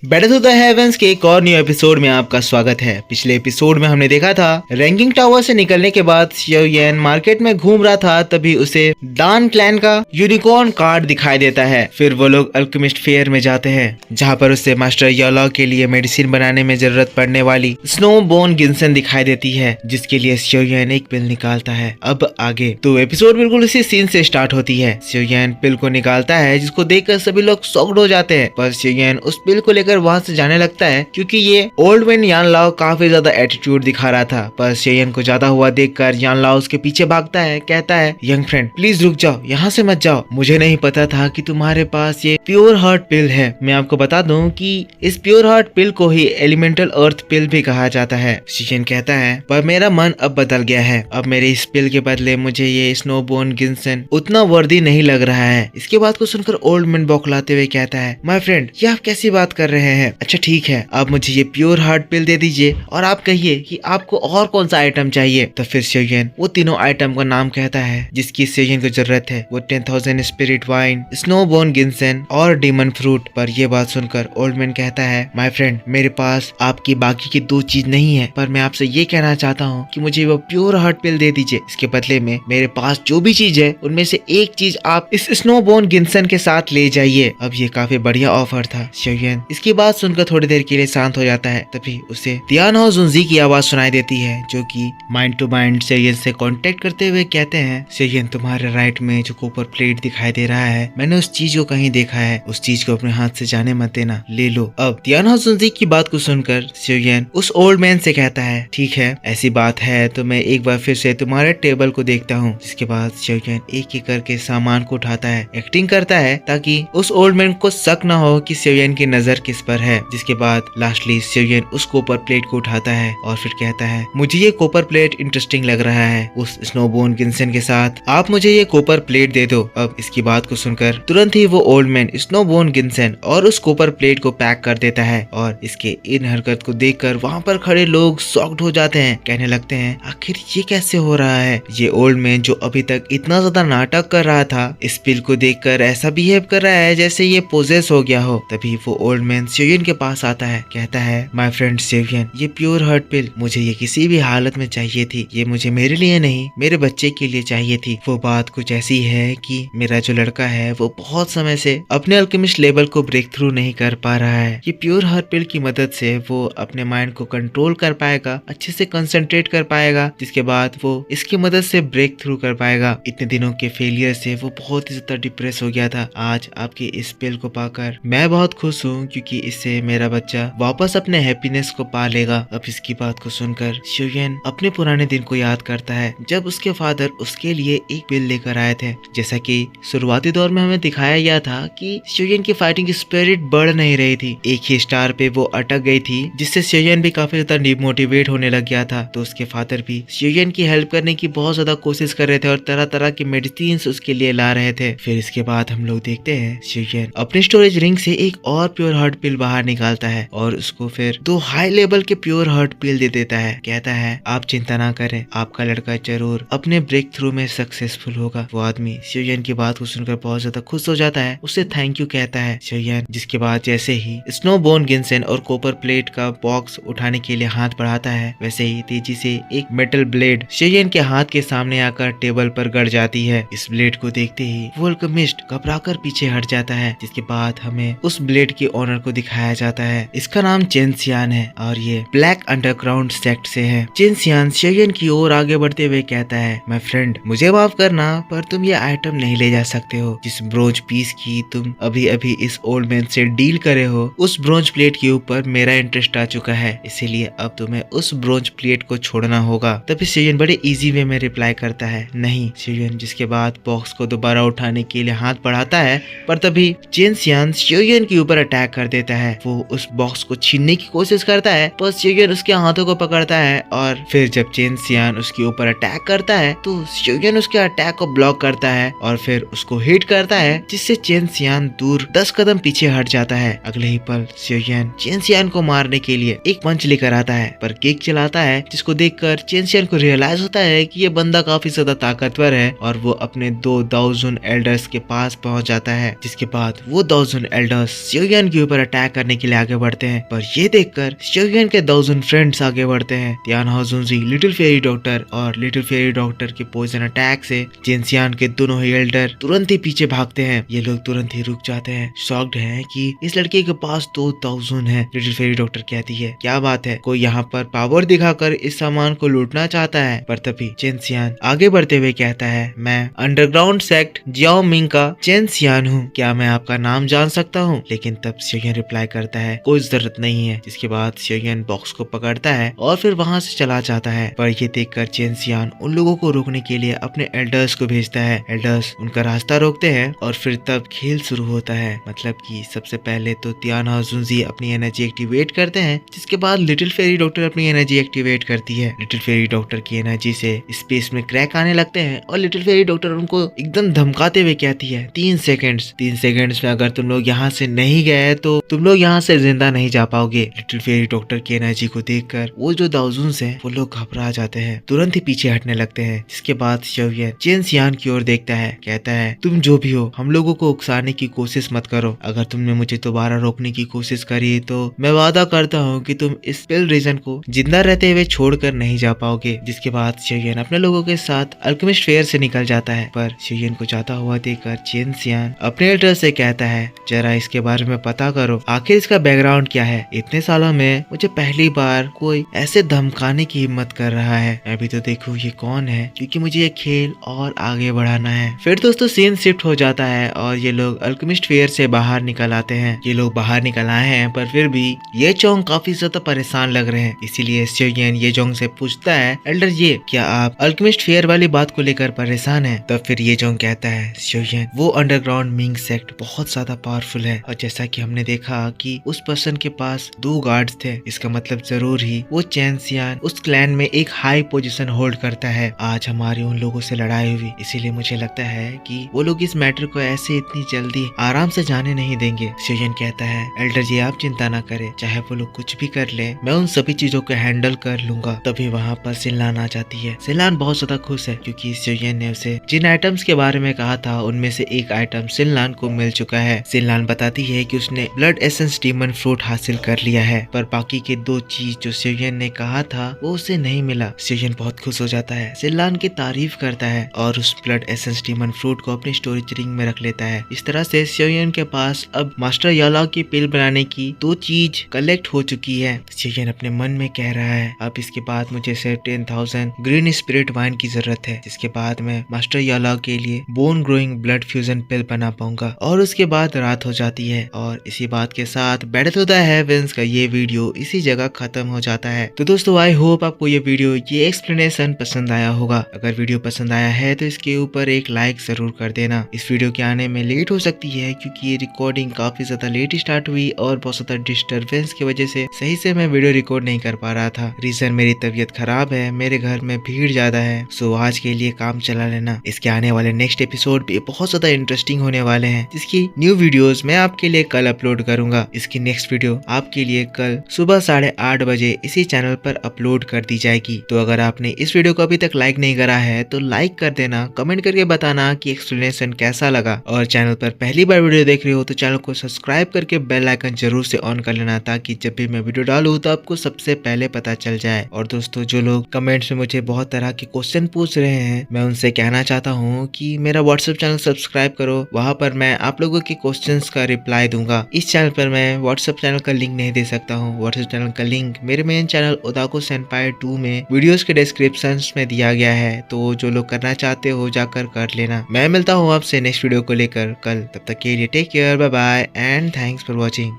Battle to the heavens के एक और न्यू एपिसोड में आपका स्वागत है। पिछले एपिसोड में हमने देखा था रैंकिंग टावर से निकलने के बाद शियो येन मार्केट में घूम रहा था, तभी उसे डान क्लैन का यूनिकॉर्न कार्ड दिखाई देता है। फिर वो लोग अल्केमिस्ट फेयर में जाते हैं, जहाँ पर उसे मास्टर योलॉ के लिए मेडिसिन बनाने में जरूरत पड़ने वाली स्नो बोन गिन्सन दिखाई देती है, जिसके लिए शियो येन एक पिल निकालता है। अब आगे तो एपिसोड बिल्कुल इसी सीन से स्टार्ट होती है। शियो येन पिल को निकालता है, जिसको देखकर सभी लोग शॉक्ड हो जाते हैं, पर शियो येन उस पिल को वहां से जाने लगता है, क्योंकि ये ओल्ड मैन यान लाओ काफी ज्यादा एटीट्यूड दिखा रहा था। पर शेयन को ज्यादा हुआ देखकर यान लाओ उसके पीछे भागता है, कहता है यंग फ्रेंड प्लीज रुक जाओ, यहाँ से मत जाओ, मुझे नहीं पता था कि तुम्हारे पास ये प्योर हार्ट पिल है। मैं आपको बता दूं कि इस प्योर हार्ट पिल को ही एलिमेंटल अर्थ पिल भी कहा जाता है। शेयन कहता है पर मेरा मन अब बदल गया है, अब मेरे इस पिल के बदले मुझे ये स्नोबोन गिन्सन उतना वर्दी नहीं लग रहा है। इसके बात को सुनकर ओल्ड मैन बौखलाते हुए कहता है माय फ्रेंड ये आप कैसी बात कर रहे हैं? अच्छा ठीक है, आप मुझे ये प्योर हार्ट पिल दे दीजिए और आप कहिए कि आपको और कौन सा आइटम चाहिए। तो फिर शियो येन वो तीनों आइटम का नाम कहता है जिसकी शियो येन को जरूरत है। वो 10,000 स्पिरिट वाइन, स्नोबोन गिन्सन और डीमन फ्रूट। पर ये बात सुनकर ओल्ड मैन कहता है माय फ्रेंड मेरे पास आपकी बाकी की दो चीज नहीं है, पर मैं आपसे ये कहना चाहता हूँ कि मुझे वो प्योर हार्ट पिल दे दीजिए। इसके बदले में मेरे पास जो भी चीज है उनमें से एक चीज आप इस स्नोबोन गिन्सन के साथ ले जाइए। अब ये काफी बढ़िया ऑफर था। शियो येन इसकी बात सुनकर थोड़ी देर के लिए शांत हो जाता है। तभी उसे तियान हो जुनजी की आवाज सुनाई देती है, जो कि माइंड टू माइंड शेयन से कांटेक्ट करते हुए कहते हैं शेयन तुम्हारे राइट में जो कॉपर प्लेट दिखाई दे रहा है, मैंने उस चीज को कहीं देखा है, उस चीज को अपने हाथ से जाने मत देना, ले लो। अब तियान हो जुनजी की बात को सुनकर शेयन उस ओल्ड मैन से कहता है ठीक है, ऐसी बात है तो मैं एक बार फिर से तुम्हारे टेबल को देखता हूँ। जिसके बाद शेयन एक एक करके सामान को उठाता है, एक्टिंग करता है ताकि उस ओल्ड मैन को शक न हो कि शेयन की नजर किस पर है। जिसके बाद लास्टली शेयन उस कॉपर प्लेट को उठाता है और फिर कहता है मुझे ये कॉपर प्लेट इंटरेस्टिंग लग रहा है, उस स्नोबोन गिन्सन के साथ आप मुझे ये कॉपर प्लेट दे दो। अब इसकी बात को सुनकर तुरंत ही वो ओल्ड मैन स्नोबोन गिन्सन और उस कॉपर प्लेट को पैक कर देता है, और इसके इन हरकत को देखकर वहाँ पर खड़े लोग शॉक्ड हो जाते हैं, कहने लगते हैं आखिर ये कैसे हो रहा है। ये ओल्ड मैन जो अभी तक इतना ज्यादा नाटक कर रहा था, इस पिल को देखकर ऐसा बिहेव कर रहा है जैसे ये पोजेस हो गया हो। तभी वो ओल्ड मैन शेयन के पास आता है, कहता है माय फ्रेंड शेयन ये प्योर हार्ट पिल मुझे ये किसी भी हालत में चाहिए थी, ये मुझे मेरे लिए नहीं मेरे बच्चे के लिए चाहिए थी। वो बात कुछ ऐसी है कि मेरा जो लड़का है वो बहुत समय से अपने अल्केमिस्ट लेवल को ब्रेक थ्रू नहीं कर पा रहा है। ये प्योर हार्ट पिल की मदद से वो अपने माइंड को कंट्रोल कर पाएगा, अच्छे से कंसंट्रेट कर पाएगा, जिसके बाद वो इसकी मदद से ब्रेक थ्रू कर पाएगा। इतने दिनों के फेलियर से वो बहुत ही ज्यादा डिप्रेस हो गया था। आज आपके इस पिल को पाकर मैं बहुत खुश हूँ, क्योंकि इससे मेरा बच्चा वापस अपने हैप्पीनेस को पा लेगा। अब इसकी बात को सुनकर शेयन अपने पुराने दिन को याद करता है, जब उसके फादर उसके लिए एक पिल लेकर आए थे। जैसा कि शुरुआती दौर में हमें दिखाया गया था कि शेयन की फाइटिंग स्पिरिट बढ़ नहीं रही थी, एक ही स्टार पे वो अटक गई थी, जिससे शेयन भी काफी ज्यादा डिमोटिवेट होने लग गया था। तो उसके फादर भी शेयन की हेल्प करने की बहुत ज्यादा कोशिश कर रहे थे और तरह तरह की मेडिसिन उसके लिए ला रहे थे। फिर इसके बाद हम लोग देखते हैं शेयन अपने स्टोरेज रिंग से एक और प्योर हार्ट पिल बाहर निकालता है और उसको फिर दो हाई लेवल के प्योर हार्ट पिल दे देता है। कहता है आप चिंता ना करें, आपका लड़का जरूर अपने ब्रेक थ्रू में सक्सेसफुल होगा। वो आदमी शेयन की बात को सुनकर बहुत ज्यादा खुश हो जाता है, उससे थैंक यू कहता है शेयन। जिसके बाद जैसे ही स्नोबोन गिन्सन और कॉपर प्लेट का बॉक्स उठाने के लिए हाथ बढ़ाता है, वैसे ही तेजी से एक मेटल ब्लेड शेयन के हाथ के सामने आकर टेबल पर गड़ जाती है। इस ब्लेड को देखते ही वो अल्केमिस्ट घबराकर पीछे हट जाता है। जिसके बाद हमें उस ब्लेड के ओनर को दिखाया जाता है। इसका नाम चेन सियान है और ये ब्लैक अंडरग्राउंड सेक्ट से है। चेन सियान शेयन की ओर आगे बढ़ते हुए कहता है माय फ्रेंड मुझे माफ करना, पर तुम ये आइटम नहीं ले जा सकते हो। जिस ब्रोंज पीस की तुम अभी अभी इस ओल्ड मैन से डील करे हो, उस ब्रोंज प्लेट के ऊपर मेरा इंटरेस्ट आ चुका है, इसीलिए अब तुम्हें उस ब्रोंज प्लेट को छोड़ना होगा। तभी शेयन बड़े इजी वे में रिप्लाई करता है नहीं शेयन। जिसके बाद बॉक्स को दोबारा उठाने के लिए हाथ बढ़ाता है, पर तभी चेन सियान शेयन के ऊपर अटैक कर देता है। वो उस बॉक्स को छीनने की कोशिश करता है, पर शेयन उसके हाथों को पकड़ता है, और फिर जब चेन सियान उसके ऊपर अटैक करता है तो शेयन उसके अटैक को ब्लॉक करता है और फिर उसको हिट करता है, जिससे चेन सियान दूर 10 कदम पीछे हट जाता है। अगले ही पल शेयन चेन सियान को मारने के लिए एक पंच लेकर आता है, पर किक चलाता है, जिसको देखकर चेन सियान को रियलाइज होता है कि ये बंदा काफी ज्यादा ताकतवर है, और वो अपने 2000 एल्डर्स के पास पहुंच जाता है। जिसके बाद वो 2000 एल्डर्स शेयन के ऊपर अटैक करने के लिए आगे बढ़ते हैं, पर ये देखकर शोयन के 1000 फ्रेंड्स आगे बढ़ते हैं। तियान हाजुनजी, लिटिल फेरी डॉक्टर और लिटिल फेरी डॉक्टर के पॉइजन अटैक से जिनसियान के दोनों ही एल्डर तुरंत ही पीछे भागते हैं। ये लोग तुरंत ही रुक जाते हैं, शॉक्ड हैं कि इस लड़के के पास 2000 है। लिटिल फेरी डॉक्टर कहती है, क्या बात है, कोई यहाँ पर पावर दिखाकर इस सामान को लूटना चाहता है। पर तभी जिनसियान आगे बढ़ते हुए कहता है, मैं अंडरग्राउंड सेक्ट जियाओ मिंग का जिनसियान हूँ, क्या मैं आपका नाम जान सकता हूँ? लेकिन तब शोयन रिप्लाई करता है, कोई जरूरत नहीं है। जिसके बाद शोयन बॉक्स को पकड़ता है और फिर वहाँ से चला जाता है। पर ये देखकर जिनसियान उन लोगों को रोकने के लिए अपने एल्डर्स को भेजता है। एल्डर्स उनका रास्ता रोकते हैं और फिर तब खेल शुरू होता है। मतलब कि सबसे पहले तो तियान हाजुनजी अपनी एनर्जी एक्टिवेट करते हैं, जिसके बाद लिटिल फेरी डॉक्टर अपनी एनर्जी एक्टिवेट करती है। लिटिल फेरी डॉक्टर की एनर्जी से स्पेस में क्रैक आने लगते हैं और लिटिल फेरी डॉक्टर उनको एकदम धमकाते हुए कहती है, 3 सेकंड्स में अगर तुम लोग यहाँ से नहीं गए तो तुम लोग यहाँ से जिंदा नहीं जा पाओगे। लिटिल फेरी डॉक्टर की एनर्जी को देखकर वो जो दाउजुन्स हैं वो लोग घबरा जाते हैं, तुरंत ही पीछे हटने लगते हैं। जिसके बाद शोयन जिनसियान की ओर देखता है, कहता है, तुम जो भी हो हम लोगों को उकसाने की कोशिश मत करो। अगर तुमने मुझे दोबारा रोकने की कोशिश करी तो मैं वादा करता हूँ कि तुम इस पिल रीजन को जिंदा रहते हुए छोड़कर नहीं जा पाओगे। जिसके बाद शोयन अपने लोगों के साथ अल्केमिस्ट फेयर से निकल जाता है। पर शोयन को जाता हुआ देखकर जिनसियान अपने एल्डर से कहता है, जरा इसके बारे में पता करो, आखिर इसका बैकग्राउंड क्या है। इतने सालों में मुझे पहली बार कोई ऐसे धमकाने की हिम्मत कर रहा है। मैं भी तो देखूं ये कौन है, क्योंकि मुझे ये खेल और आगे बढ़ाना है। फिर दोस्तों सीन शिफ्ट हो जाता है और ये लोग अल्केमिस्ट फेयर से बाहर निकल आते हैं। ये लोग बाहर निकल आए हैं पर फिर भी ये जोंग काफी ज्यादा परेशान लग रहे हैं। इसीलिए शोयन ये जोंग से पूछता है, एल्डर ये क्या आप अल्केमिस्ट फेयर वाली बात को लेकर परेशान हैं? तब फिर ये जोंग कहता है, शोयन वो अंडरग्राउंड मिंग सेक्ट बहुत ज्यादा पावरफुल है और जैसा कि हमने देखा कि उस पर्सन के पास 2 गार्ड्स थे, इसका मतलब जरूर ही वो जिनसियान उस क्लैन में एक हाई पोजीशन होल्ड करता है। आज हमारी उन लोगों से लड़ाई हुई, इसीलिए मुझे लगता है कि वो लोग इस मैटर को ऐसे इतनी जल्दी आराम से जाने नहीं देंगे। शोयन कहता है, एल्डर जी आप चिंता ना करें, चाहे वो लोग कुछ भी कर ले, मैं उन सभी चीजों को हैंडल कर लूंगा। तभी वहाँ पर सिनलान आ जाती है। सिनलान बहुत ज्यादा खुश है क्योंकि शोयन ने उसे जिन आइटम्स के बारे में कहा था उनमें से एक आइटम सिनलान को मिल चुका है। सिनलान बताती है कि उसने ब्लड एसेंस डीमन फ्रूट हासिल कर लिया है, पर बाकी के 2 चीज जो शोयन ने कहा था वो उसे नहीं मिला। शोयन बहुत खुश हो जाता है, सिनलान की तारीफ करता है और उस ब्लड एसेंस डीमन फ्रूट को अपनी स्टोरेज रिंग में रख लेता है। इस तरह से शोयन के पास अब मास्टर याला की पिल बनाने की 2 चीज कलेक्ट हो चुकी है। शोयन अपने मन में कह रहा है, अब इसके बाद मुझे सिर्फ 10,000 ग्रीन स्पिरिट वाइन की जरूरत है, जिसके बाद मैं मास्टर याला के लिए बोन ग्रोइंग ब्लड फ्यूजन पिल बना पाऊंगा। और उसके बाद रात हो जाती है और इसी बात के साथ बैटल टू द हेवेंस का ये वीडियो इसी जगह खत्म हो जाता है। तो दोस्तों आई होप आपको ये वीडियो, ये एक्सप्लेनेशन पसंद आया होगा। अगर वीडियो पसंद आया है तो इसके ऊपर एक लाइक जरूर कर देना। इस वीडियो के आने में लेट हो सकती है क्योंकि ये रिकॉर्डिंग काफी ज्यादा लेट स्टार्ट हुई और बहुत ज्यादा डिस्टर्बेंस की वजह से सही से मैं वीडियो रिकॉर्ड नहीं कर पा रहा था। रीजन मेरी तबीयत खराब है, मेरे घर में भीड़ ज्यादा है, सो आज के लिए काम चला लेना। इसके आने वाले नेक्स्ट एपिसोड भी बहुत ज्यादा इंटरेस्टिंग होने वाले हैं, जिसकी न्यू वीडियोस मैं आपके लिए कल अपलोड करूंगा। इसकी नेक्स्ट वीडियो आपके लिए कल सुबह 8:30 बजे इसी चैनल पर अपलोड कर दी जाएगी। तो अगर आपने इस वीडियो को अभी तक लाइक नहीं करा है तो लाइक कर देना, कमेंट करके बताना कि एक्सप्लेनेशन कैसा लगा, और चैनल पर पहली बार वीडियो देख रहे हो तो चैनल को सब्सक्राइब करके बेल आइकन जरूर से ऑन कर लेना, ताकि जब भी मैं वीडियो डालूं तो आपको सबसे पहले पता चल जाए। और दोस्तों जो लोग कमेंट्स में मुझे बहुत तरह के क्वेश्चन पूछ रहे हैं, मैं उनसे कहना चाहता हूँ कि मेरा व्हाट्सएप चैनल सब्सक्राइब करो, वहाँ पर मैं आप लोगों के क्वेश्चंस का रिप्लाई दूंगा। इस चैनल पर मैं व्हाट्सएप चैनल का लिंक नहीं दे सकता हूँ। व्हाट्सएप चैनल का लिंक मेरे मेन चैनल ओताकू सेनपाई 2 में वीडियोस के डिस्क्रिप्शन में दिया गया है, तो जो लोग करना चाहते हो जाकर कर लेना। मैं मिलता हूँ आपसे नेक्स्ट वीडियो को लेकर कल, तब तक के लिए take care, bye bye and thanks for watching.